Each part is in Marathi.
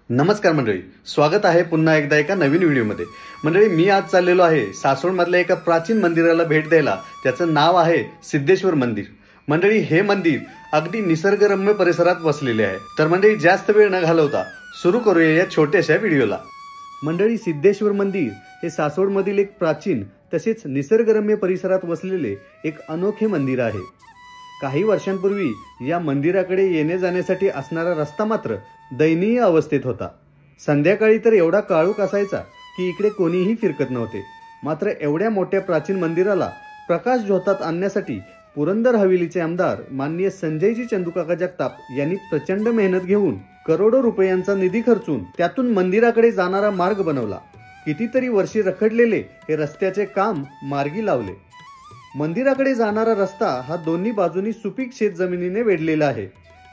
नमस्कार मंडळी, स्वागत आहे पुन्हा एकदा एका नवीन व्हिडिओमध्ये। मंडळी, मी आज चाललेलो आहे सासवडमधल्या एका प्राचीन मंदिराला भेट द्यायला। त्याचं नाव आहे सिद्धेश्वर मंदिर। मंडळी, हे मंदिर अगदी निसर्गरम्य परिसरात वसलेले आहे। तर मंडळी, जास्त वेळ न घालवता सुरू करूया या छोट्याशा व्हिडिओला। मंडळी, सिद्धेश्वर मंदिर हे सासवडमधील एक प्राचीन तसेच निसर्गरम्य परिसरात वसलेले एक अनोखे मंदिर आहे। काही वर्षांपूर्वी या मंदिराकडे येणे जाण्यासाठी असणारा रस्ता मात्र दयनीय अवस्थेत होता। संध्याकाळी तर एवढा काळोख असायचा की इकडे कोणीही फिरकत नव्हते। मात्र एवढ्या मोठ्या प्राचीन मंदिराला प्रकाश झोतात आणण्यासाठी पुरंदर हवेलीचे आमदार माननीय संजयजी चंदूकाका जगताप यांनी प्रचंड मेहनत घेऊन करोडो रुपयांचा निधी खर्चून त्यातून मंदिराकडे जाणारा मार्ग बनवला। कितीतरी वर्षे रखडलेले हे रस्त्याचे काम मार्गी लावले। मंदिराकडे जाणारा रस्ता हा दोन्ही बाजूनी सुपीक शेतजमिनीने वेढलेला आहे।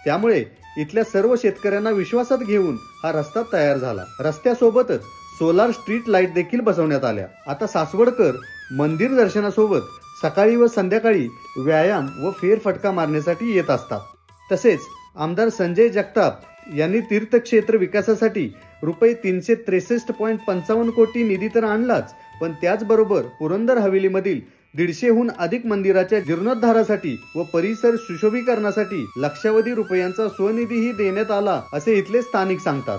त्यामुळे इथल्या सर्व शेतकऱ्यांना विश्वासात घेऊन हा रस्ता तयार झाला। रस्त्यासोबतच सोलार स्ट्रीट लाईट देखील बसवण्यात आल्या। आता सासवडकर मंदिर दर्शनासोबत सकाळी व संध्याकाळी व्यायाम व फेरफटका मारण्यासाठी येत असतात। तसेच आमदार संजय जगताप यांनी तीर्थक्षेत्र विकासासाठी रुपये 363.55 कोटी निधी तर आणलाच, पण त्याचबरोबर पुरंदर हवेलीमधील 150हून अधिक मंदिराच्या जीर्णोद्धारासाठी व परिसर सुशोभीकरणासाठी लक्षावधी रुपयांचा स्वनिधीही देण्यात आला, असे इथले स्थानिक सांगतात।